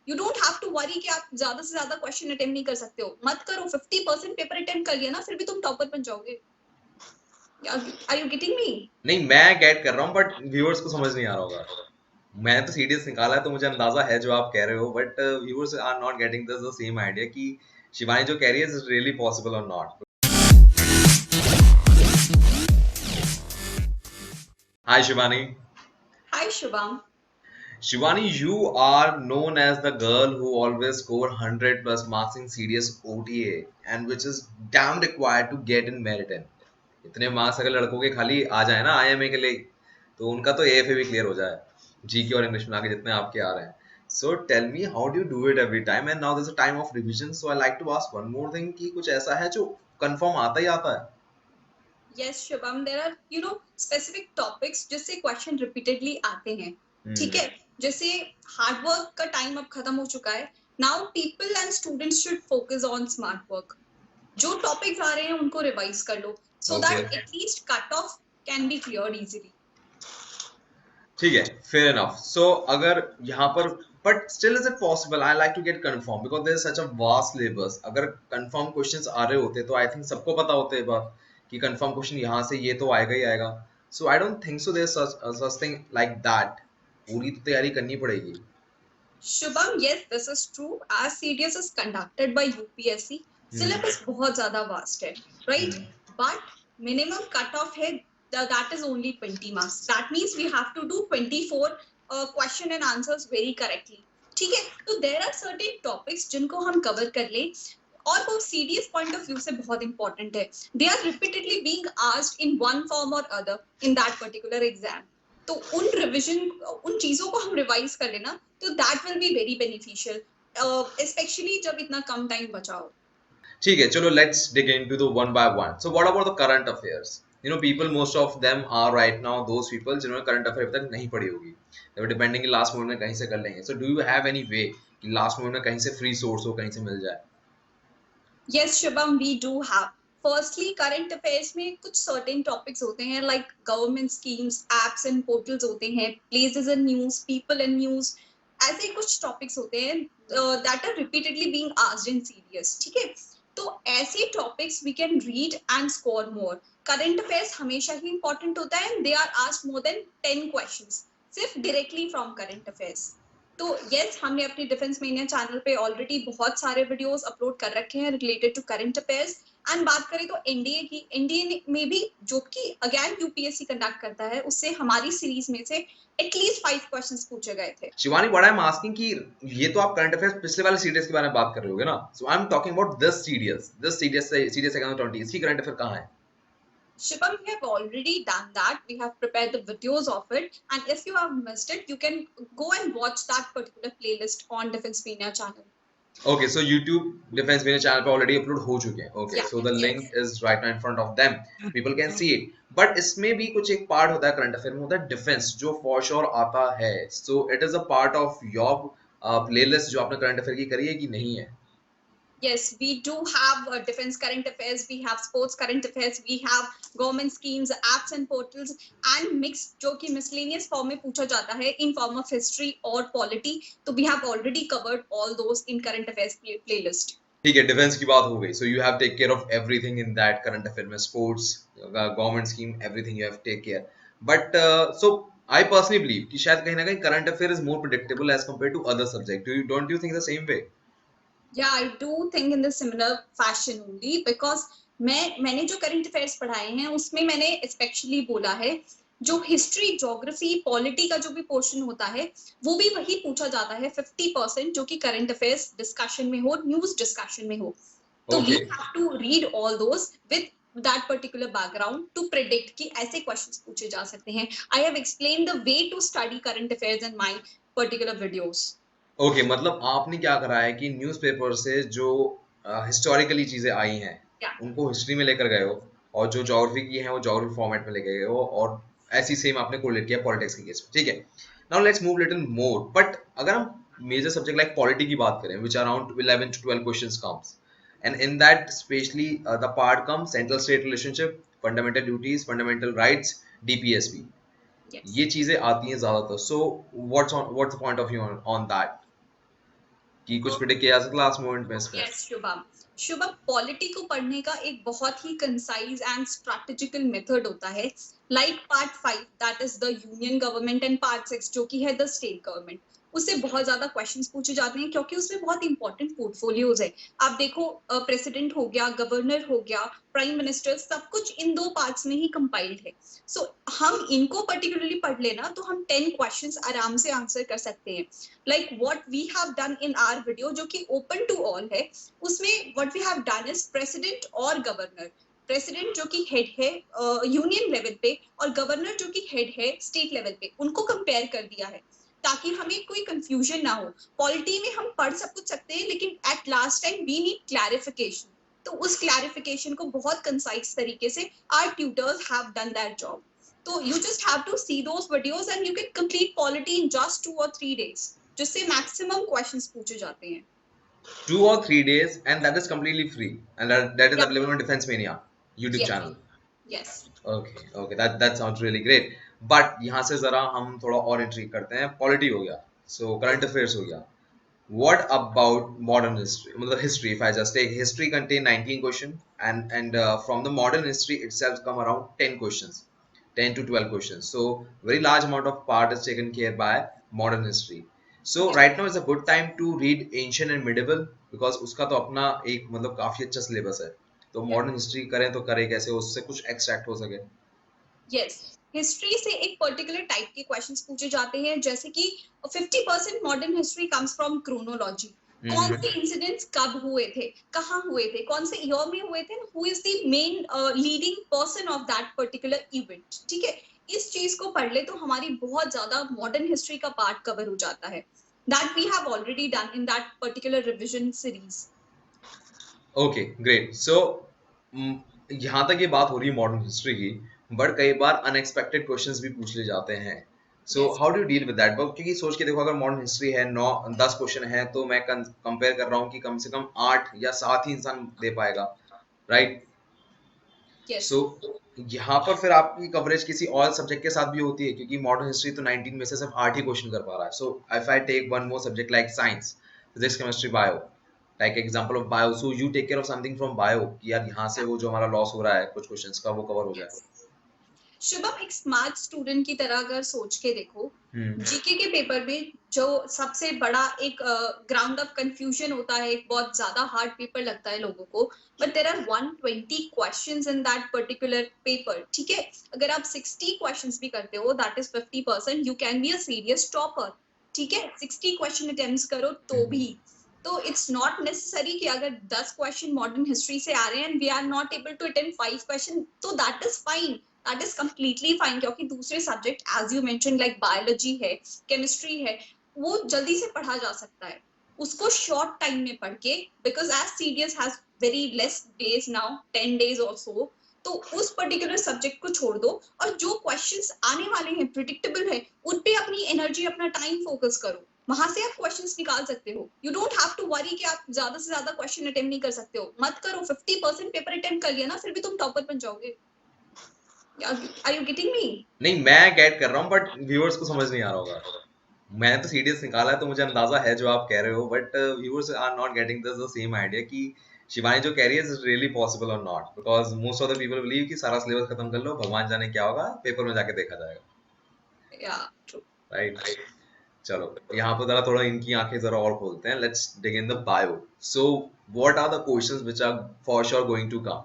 You don't have to worry कि आप ज्यादा से ज्यादा क्वेश्चन अटेम्प्ट नहीं कर सकते हो, मत करो, 50% पेपर अटेम्प्ट कर लिया ना, फिर भी तुम टॉपर बन जाओगे। Are you getting me? नहीं, मैं गेट कर रहा हूँ, बट व्यूअर्स को समझ नहीं आ रहा होगा। मैंने तो सीडीएस निकाला है तो मुझे अंदाजा है जो आप कह रहे हो, but viewers are not getting this the same idea कि शिवानी जो कह रही है इज रियली पॉसिबल और not. Hi Shivani. Hi Shubham. Shivani, you are known as the girl who always score 100 plus marks in CDS OTA and which is damn required to get in Meriton. इतने marks अगर लड़कों के खाली आ जाए ना IMA के लिए, तो उनका तो एएफए भी क्लियर हो जाए, जीके और इंग्लिश मिला के जितने आपके आ रहे हैं। So tell me, how do you do it every time? And now there's a time of revision, so I like to ask one more thing कि कुछ ऐसा है जो कंफर्म आता ही आता है? Yes Shubham, there are specific topics जिससे क्वेश्चन रिपीटेडली आते हैं। ठीक है, जैसे हार्ड वर्क का टाइम अब खत्म हो चुका है। Now people and students should focus on smart work. जो टॉपिक्स आ रहे हैं उनको रिवाइज कर लो, so that at least cut off can be cleared easily. ठीक है, फेयर इनफ। सो अगर यहाँ पर, but still is it possible, I like to get confirm because there is such a vast syllabus. अगर कंफर्म क्वेश्चंस आ रहे होते तो आई थिंक सबको पता होता है बात कि कंफर्म क्वेश्चन यहाँ से ये तो आएगा ही आएगा। So I don't think so there such thing like that. पूरी तो तैयारी करनी पड़ेगी। Shubham, yes, this is true. As CDS is conducted by UPSC, syllabus बहुत ज्यादा vast है, right? But minimum cutoff है, that is only 20 marks. That means we have to do 24 question and answers very correctly. ठीक है, तो there are certain topics जिनको हम cover कर ले और वो CDS point of view से बहुत important है. They are repeatedly being asked in one form or other in that particular exam. तो उन रिविजन, उन चीजों को हम रिवाइज कर लेना, तो that will be very beneficial, specially जब इतना कम टाइम बचा हो। ठीक है, चलो let's dig into the one by one. So what about the current affairs? You know, people, most of them are right now those people जिन्होंने current affair अभी तक नहीं पढ़ी होगी। they were depending कि last moment में कहीं से कर लेंगे। So do you have any way कि last moment में कहीं से free source हो, कहीं से मिल जाए? Yes Shubham, we do have. Firstly current affairs में कुछ सर्टेन टॉपिक्स होते हैं, like government schemes, apps and portals होते हैं, places in news, people in news, ऐसे कुछ टॉपिक्स होते हैं that are repeatedly being asked in CDS. ठीक है, तो ऐसे टॉपिक्स we can read and score more. Current affairs हमेशा ही इंपॉर्टेंट होता है, they are asked more than 10 questions सिर्फ डायरेक्टली फ्रॉम करंट अफेयर्स। तो यस, हमने अपने डिफेंस मेनिया चैनल पे ऑलरेडी बहुत सारे वीडियोस अपलोड कर रखे हैं related to current affairs. And बात करें तो एनडीए की, एनडीए में भी जो कि अगेन यूपीएससी कंडक्ट करता है, उससे हमारी सीरीज में से एटलीस्ट 5 क्वेश्चंस पूछे गए थे। Shivani, what I am asking कि ये तो आप करंट अफेयर्स पिछले वाले सीडीएस के बारे में बात कर रहे होगे ना? So I am talking about this CDS से सीडीएस सेकंड 20 इसकी करंट अफेयर कहाँ है? Shubham, we have already done that. We have prepared the videos of it. And if you have missed it, you can go and watch that particular playlist on Defense Mania channel. Okay, so YouTube Defense मेरे channel पे already upload हो चुके हैं। Okay, Yeah, so the yes. link is right now in front of them. People can see it. But इसमें भी कुछ एक part होता है करंट अफेयर में, होता है डिफेंस, जो फॉर श्योर आता है। So it is a part of your playlist जो आपने करंट अफेयर की करी है कि नहीं है? Yes, we do have defense current affairs, we have sports current affairs, we have government schemes, apps and portals, and mixed जो कि miscellaneous form में पूछा जाता है in form of history और polity. तो we have already covered all those in current affairs playlist. ठीक है, डिफेंस की बात हो गई। So you have take care of everything in that current affair में, sports, government scheme, everything you have take care. But so I personally believe कि शायद कहीं ना कहीं current affair is more predictable as compared to other subject. Don't you think the same way? Yeah, I do think in the similar fashion only, because मैंने जो current affairs पढ़ाए हैं उसमें मैंने स्पेशली बोला है जो हिस्ट्री, ज्योग्राफी, पॉलिटी का जो भी पोर्शन होता है वो भी वही पूछा जाता है 50% जो कि करंट अफेयर्स डिस्कशन में हो, न्यूज डिस्कशन में हो। तो we have to read all those with that particular background to predict कि ऐसे questions पूछे जा सकते हैं। I have explained the way to study current affairs in my particular videos. Okay, मतलब आपने क्या करा है कि न्यूज़पेपर से जो हिस्टोरिकली चीजें आई हैं उनको हिस्ट्री में लेकर गए हो, और जो ज्योग्राफी की हैं वो ज्योग्राफी फॉर्मेट में लेके गए हो, और ऐसी सेम आपने कोरिलेट किया पॉलिटिक्स के केस में। ठीक है, now let's move little more. But अगर हम मेजर सब्जेक्ट लाइक पॉलिटी की बात करें, which around 11 to 12 questions comes, and in that especially the part comes central state relationship, fundamental duties, fundamental rights, DPSP, ये चीजें आती हैं ज्यादातर। So what's the point of view on that? कि कुछ प्रिडिक्ट किया जा सकता लास्ट मोमेंट में इसमें? यस शुभम, शुभम पॉलिटी को पढ़ने का एक बहुत ही कंसाइज एंड स्ट्रैटेजिकल मेथड होता है। Like part 5 that is the union government and part 6 जो कि है द स्टेट गवर्नमेंट, उससे बहुत ज्यादा क्वेश्चंस पूछे जाते हैं क्योंकि उसमें बहुत इंपॉर्टेंट पोर्टफोलियोज है। आप देखो प्रेसिडेंट हो गया, गवर्नर हो गया, प्राइम मिनिस्टर, सब कुछ इन दो पार्ट्स में ही कंपाइल्ड है। सो हम इनको पर्टिकुलरली पढ़ लेना तो हम 10 क्वेश्चंस आराम से आंसर कर सकते हैं। Like what we have done in our video जो कि ओपन टू ऑल है, उसमें what we have done is president और गवर्नर, प्रेसिडेंट जो कि हेड है यूनियन लेवल पे और गवर्नर जो कि हेड है स्टेट लेवल पे, उनको कंपेयर कर दिया है ताकि हमें कोई कंफ्यूजन ना हो। पॉलिटी में हम पढ़ सब कुछ सकते हैं लेकिन at last time we need clarification, तो उस क्लैरिफिकेशन को बहुत कंसाइज तरीके से our tutors have done that job. तो you just have to see those videos and you can complete polity in just 2 or 3 days, जिससे मैक्सिमम क्वेश्चंस पूछे जाते हैं। 2 or 3 days, and that is completely free, and that is Yep. available on Defense Mania YouTube Yes. channel. Yes. Okay, that sounds really great. But यहाँ से जरा हम थोड़ा और इंट्रीग करते हैं. पॉलिटी हो गया, so current affairs हो गया. What about modern history? मतलब history. If I just take history, contain 19 questions, and from the modern history itself come around 10 questions, 10 to 12 questions. So very large amount of part is taken care by modern history. So Yep. right now is a good time to read ancient and medieval because उसका तो अपना एक मतलब काफी अच्छा syllabus है. तो Yep. Modern history करें तो करें कैसे, उससे कुछ एक्सट्रैक्ट हो सके. यस, हिस्ट्री से एक पर्टिकुलर टाइप के क्वेश्चंस पूछे जाते हैं, जैसे कि 50% modern history comes from chronology. कौन से इंसिडेंट्स कब हुए थे, कहाँ हुए थे, कौन से ईयर में हुए थे, who is the main leading person of that particular event. ठीक है, इस चीज को पढ़ ले तो हमारी बहुत ज्यादा मॉडर्न हिस्ट्री का पार्ट कवर हो जाता है, that we have already done in that particular revision series. Okay great. So यहाँ तक ये बात हो रही है मॉडर्न हिस्ट्री की, बट कई बार अनएक्सपेक्टेड क्वेश्चंस भी पूछ ले जाते हैं. So yes. How do deal with that? क्योंकि सोच के देखो, अगर मॉडर्न हिस्ट्री है 9-10 क्वेश्चन है तो मैं कंपेयर कर रहा हूँ कि कम से कम 8 या 7 ही इंसान दे पाएगा, राइट? यस। सो यहाँ पर फिर आपकी कवरेज किसी और सब्जेक्ट के साथ भी होती है, क्योंकि मॉडर्न हिस्ट्री तो 19 में से सिर्फ 8 ही क्वेश्चन कर पा रहा है. So if I take one more subject like science, physics, chemistry, bio, like example of bio, so you take care of something from bio कि यार यहाँ से वो जो हमारा लॉस हो रहा है कुछ क्वेश्चंस का वो कवर हो जाए. शुभम, एक स्मार्ट स्टूडेंट की तरह अगर सोच के देखो, जीके के पेपर में जो सबसे बड़ा एक ग्राउंड ऑफ कंफ्यूजन होता है, एक बहुत ज्यादा हार्ड पेपर लगता है लोगों को, but there are 120 questions in that particular paper. ठीक है, अगर आप 60 क्वेश्चंस भी करते हो that is 50%, you can be a serious topper. ठीक है, 60 क्वेश्चन अटेम्प्ट्स करो तो भी, तो इट्स नॉट नेसेसरी कि अगर 10 क्वेश्चन मॉडर्न हिस्ट्री से आ रहे हैं and we are not able to attempt 5 question, तो that is fine, that is completely fine, क्योंकि दूसरे subject as you mention like biology है, केमिस्ट्री है, वो जल्दी से पढ़ा जा सकता है, उसको शॉर्ट टाइम में पढ़ के, because as CDS has very less days now, 10 days और सो, तो उस पर्टिकुलर सब्जेक्ट को छोड़ दो और जो क्वेश्चंस आने वाले हैं प्रिडिक्टेबल है, उन पे अपनी एनर्जी, अपना टाइम फोकस करो, वहां से आप क्वेश्चंस निकाल सकते हो। You don't have to worry कि आप ज्यादा से ज्यादा क्वेश्चन अटेम्प्ट नहीं कर सकते हो, मत करो, 50% पेपर अटेम्प्ट कर लिया ना, फिर भी तुम टॉपर बन जाओगे। Are you getting me? नहीं, मैं गेट कर रहा हूँ बट व्यूअर्स को समझ नहीं आ रहा होगा. मैंने तो सीडीएस निकाला है तो मुझे अंदाजा है जो आप कह रहे हो, but viewers are not getting this the same idea कि शिवानी जो कह रही है इज रियली पॉसिबल और not, because most of the people believe कि सारा सिलेबस खत्म कर लो, भगवान जाने क्या होगा, पेपर में जाके देखा जाएगा. Yeah, true. राइट. चलो यहाँ पर जरा थोड़ा इनकी आंखें जरा और खोलते हैं. Let's dig in the bio. So what are the questions which are for sure going to come?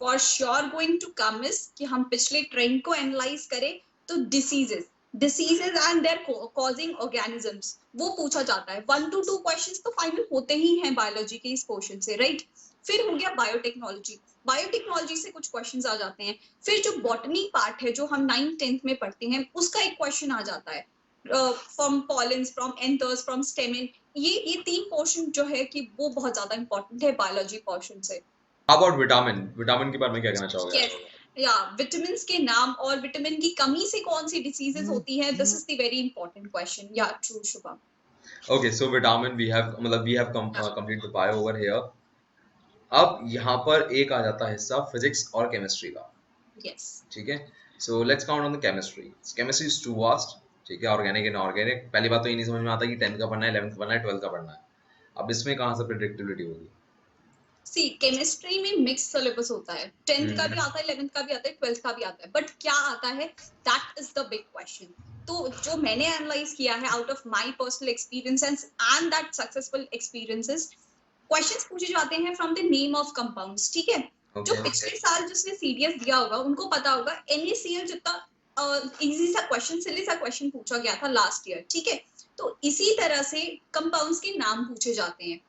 For sure going to come is कि हम पिछले ट्रेंड को एनालाइज करें तो diseases and their causing organisms, वो पूछा जाता है। 1 to 2 क्वेश्चंस तो फाइनल होते ही हैं बायोलॉजी के इस पोर्शन से, राइट? फिर हो गया बायोटेक्नोलॉजी, बायोटेक्नोलॉजी से कुछ क्वेश्चंस आ जाते हैं। फिर जो बॉटनी पार्ट है जो हम 9th-10th में पढ़ते हैं, उसका एक क्वेश्चन आ जाता है, from pollens, from anthers, from stamen. ये 3 पोर्शन जो है कि वो बहुत ज्यादा इंपॉर्टेंट है बायोलॉजी पोर्शन से। How about vitamin? विटामिन के बारे में क्या कहना चाहोगे आप? यस, या विटामिन के नाम और विटामिन की कमी से कौन सी डिसीजेस होती है, this is the very important question. Yeah true Shubham. Okay, so vitamin we have complete the bio over here. अब यहाँ पर एक आ जाता है हिस्सा फिजिक्स और केमिस्ट्री का. यस। ठीक है, so let's count on the chemistry. Chemistry is too vast. ठीक है, ऑर्गेनिक इनऑर्गेनिक। पहली बात तो ये नहीं समझ में आता कि 10th का पढ़ना है, 11th का पढ़ना है, 12th का पढ़ना है। अब इसमें कहाँ से प्रेडिक्टिबिलिटी होगी? सी केमिस्ट्री में मिक्स सिलेबस होता है, 10th का भी आता है, 11th का भी आता है, 12th का भी आता है, बट क्या आता है, that is the big question. तो जो मैंने एनालाइज किया है out of my personal experiences and that successful experiences, questions पूछे जाते हैं from the name of compounds, ठीक है। जो पिछले साल जिसने सीडीएस दिया होगा उनको पता होगा NaCl जितना इजी सा क्वेश्चन, सिली सा क्वेश्चन पूछा गया था लास्ट ईयर, ठीक है। तो इसी तरह से कंपाउंड्स के नाम पूछे जाते हैं,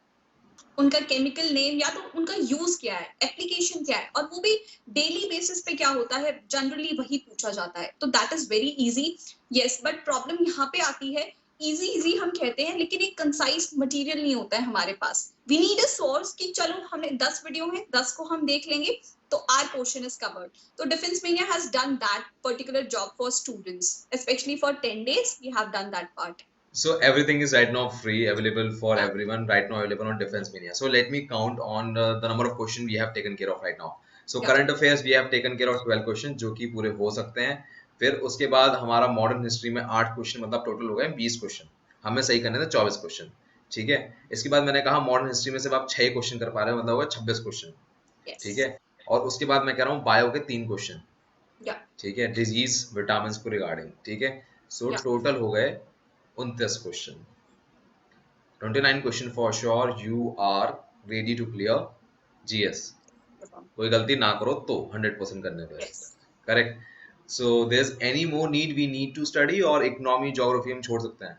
उनका केमिकल नेम या तो उनका यूज क्या है, एप्लीकेशन क्या है, और वो भी डेली बेसिस पे क्या होता है, जनरली वही पूछा जाता है। तो that is very easy, yes, but problem यहाँ पे आती है, इजी इजी हम कहते हैं लेकिन एक कंसाइज मटेरियल नहीं होता है हमारे पास। वी नीड अ सोर्स कि चलो हमने 10 वीडियो है, 10 को हम देख लेंगे तो आर पोर्शन इज कवर्ड। तो defence media has done that particular job for students, specially for 10 days we have done that part. So everything is right now free, available for everyone. Right now available on Defense Media. So let me count on the number of questions we have taken care of right now. So current affairs we have taken care of 12 questions जो कि पूरे हो सकते हैं। फिर उसके बाद हमारा मॉडर्न हिस्ट्री में 8 क्वेश्चन, मतलब टोटल हो गए 20 क्वेश्चन। हमें सही करने थे 24 क्वेश्चन, ठीक है। इसके बाद मैंने कहा मॉडर्न हिस्ट्री में सिर्फ आप 6 क्वेश्चन कर पा रहे हो, मतलब होगा 26 क्वेश्चन, ठीक है। और उसके बाद मैं कह रहा हूँ बायो के 3 क्वेश्चन, ठीक है, डिजीज विटामिन को रिगार्डिंग, ठीक है। सो टोटल हो गए 29 question, 29 question for sure you are ready to clear GS. कोई गलती ना करो तो 100% करने पे, correct. So there is any more need we need to study, और इकोनॉमी ज्योग्राफी हम छोड़ सकते हैं?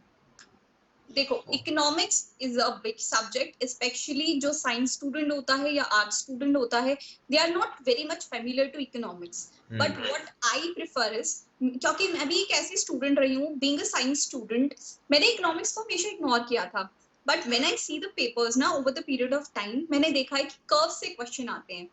देखो, economics is a big subject, specially जो साइंस स्टूडेंट होता है या आर्ट स्टूडेंट होता है, they are not very much familiar to economics. But what I prefer is, क्योंकि मैं भी एक ऐसी स्टूडेंट रही हूँ, बीइंग अ साइंस स्टूडेंट, मैंने इकोनॉमिक्स को हमेशा इग्नोर किया था। But when I see the papers ना over the period of time, मैंने देखा है कि कर्व से क्वेश्चन आते हैं,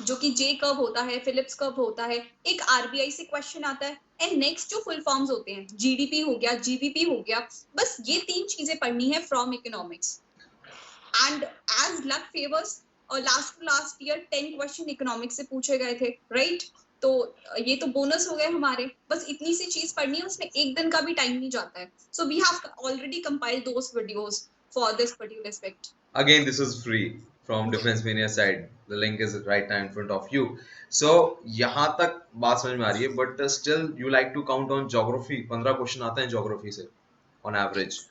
जो कि जे कर्व होता है, फिलिप्स कर्व होता है, एक आरबीआई से क्वेश्चन आता है, एंड नेक्स्ट जो फुल फॉर्म्स होते हैं, जीडीपी हो गया, जीबीपी हो गया, बस ये 3 चीजें पढ़नी है from economics. And as luck favours, और लास्ट ईयर 10 क्वेश्चन इकोनॉमिक्स से पूछे गए थे, राइट। तो ये तो बोनस हो गए हमारे, बस इतनी सी चीज पढ़नी है, उसमें एक दिन का भी टाइम नहीं जाता है। So we have already compiled those videos for this particular aspect. Again, this is free from Defense Mania side. The link is right now in front of you. So यहाँ तक बात समझ में आ रही है, but still you like to count on geography. 15 question आते हैं geography से on average.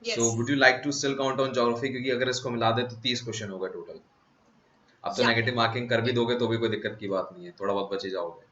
So would you like to still count on geography, क्योंकि अगर इसको मिला दे तो 30 क्वेश्चन होगा टोटल। अब तो नेगेटिव मार्किंग कर भी दोगे तो भी कोई दिक्कत की बात नहीं है, थोड़ा बहुत बचे जाओगे।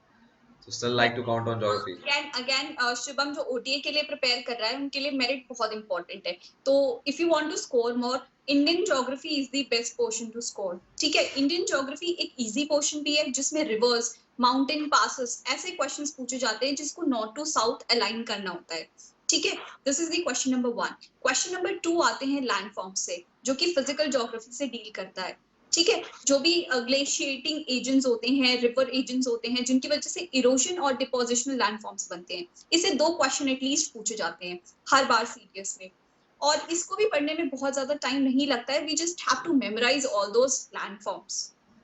So still like to count on geography. Again, Shubham जो OTA के लिए प्रिपेयर कर रहा है, उनके लिए मेरिट बहुत इंपॉर्टेंट है। तो if you want to score more, Indian geography is the best portion to score, ठीक है। इंडियन ज्योग्राफी एक इजी पोर्शन भी है, जिसमें रिवर्स, माउंटेन पासेस, ऐसे क्वेश्चंस पूछे जाते हैं जिसको नॉर्थ टू साउथ अलाइन करना होता है, ठीक है। This is the question number 1। Question number 2 आते हैं लैंड फॉर्म्स से, जो कि फिजिकल ज्योग्राफी से डील करता है, ठीक है। जो भी ग्लेशिएटिंग एजेंट्स होते हैं, रिवर एजेंट्स होते हैं, जिनकी वजह से इरोजन और डिपोजिशनल लैंडफॉर्म्स बनते हैं, इसे 2 क्वेश्चन एटलीस्ट पूछे जाते हैं हर बार सीडीएस में, और इसको भी पढ़ने में बहुत ज्यादा टाइम नहीं लगता है। We just have to memorise all those landforms.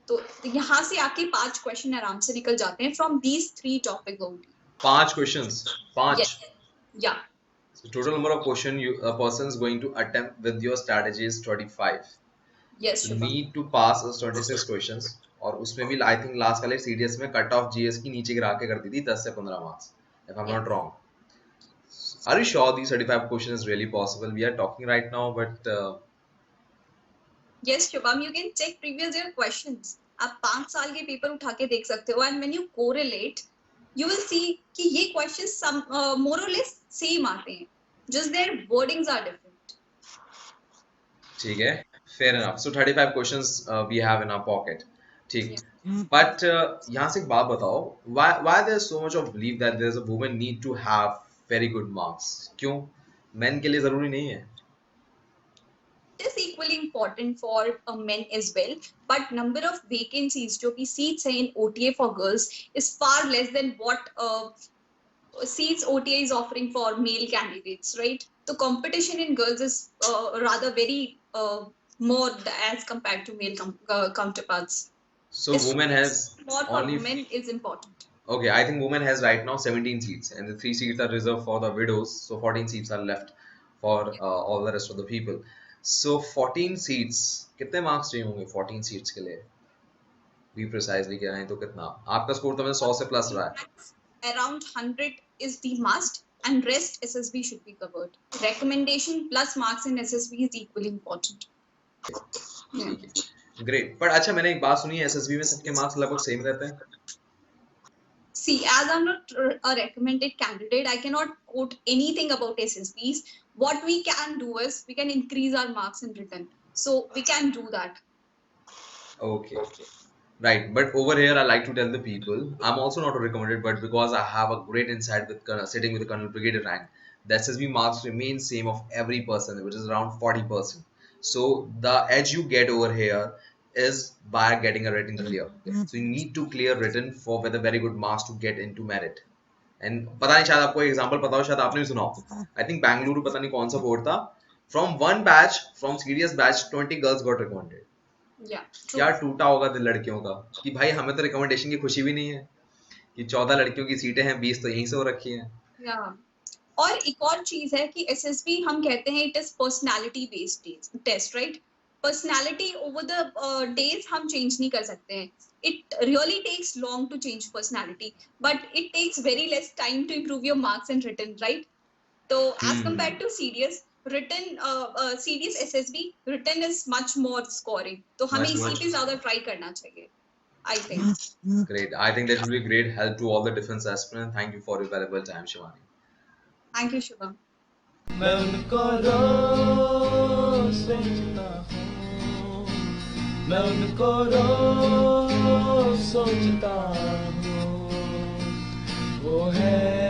तो यहाँ से आके 5 क्वेश्चन आराम से निकल जाते हैं from these 3 topic only. 5 questions, 5? या So total number of question a person is going to attempt with your strategy is 25. Yes, so need to pass 26 questions, और उसमें भी आई थिंक लास्ट वाले सीडीएस में कट ऑफ जीएस की नीचे गिरा के कर दी थी 10 से 15 marks, if I'm not wrong. Are you sure these 35 questions is really possible? We are talking right now, but yes, Shubham, you can check previous year questions. आप 5 साल के पेपर उठा के देख सकते हो, and when you correlate, you will see कि ये questions some more or less same आते हैं, just their wordings are different. ठीक है, fair enough. So 35 questions we have in our pocket. ठीक, but यहाँ से एक बात बताओ, why there's so much of belief that there's a woman need to have very good marks? क्यों men के लिए जरूरी नहीं है? It is equally important for men as well, but number of vacancies जो कि seats हैं in OTA for girls is far less than what seats OTA is offering for male candidates, right? The competition in girls is rather very more as compared to male counterparts. So women has more for only women is important. Okay, I think women has right now 17 seats, and the 3 seats are reserved for the widows, so 14 seats are left for all the rest of the people. So 14 seats, कितने marks चाहिए होंगे 14 seats के लिए? Be precisely क्या है तो कितना? आपका स्कोर तो मैं 100 से प्लस रहा है. Around 100 is the must, and rest SSB should be covered. Recommendation plus marks in SSB is equally important. ठीक है. Great. पर अच्छा मैंने एक बात सुनी है, SSB में सबके मार्क्स लगभग सेम रहते हैं. See, as I'm not a recommended candidate, I cannot quote anything about SSBs. What we can do is we can increase our marks in written. So we can do that. Okay. Right, but over here I like to tell the people, I'm also not a recommended, but because I have a great insight with sitting with the Colonel Brigadier rank, the SSB marks remain same of every person, which is around 40%. So the edge you get over here is by getting a written clear. So you need to clear written for with a very good marks to get into merit. And पता नहीं शायद आपको example पता हो, शायद आपने भी सुना हो. I think बेंगलुरु पता नहीं कौन सा बोर्ड था. From one batch, from CDS batch, 20 girls got recommended. क्या टूटा होगा दिल लड़कियों का कि भाई हमें तो रिकमेंडेशन की खुशी भी नहीं है कि 14 लड़कियों की सीटें हैं, 20 तो यहीं से हो रखी हैं. और एक और चीज है कि एसएसबी हम कहते हैं it is personality based test, right? Personality over the days हम चेंज नहीं कर सकते हैं. It really takes long to change personality, but it takes very less time to improve your marks in written, right? So as compared to CDS, written CDS SSB written is much more scoring. तो हमें इसी पे ज्यादा try करना चाहिए, I think. Great. I think that will be great help to all the defense aspirants. Thank you for your valuable time, Shivani. Thank you, Shubham. मैं उनको रोज सोचता हूँ, मैं उनको रोज सोचता हूँ, वो है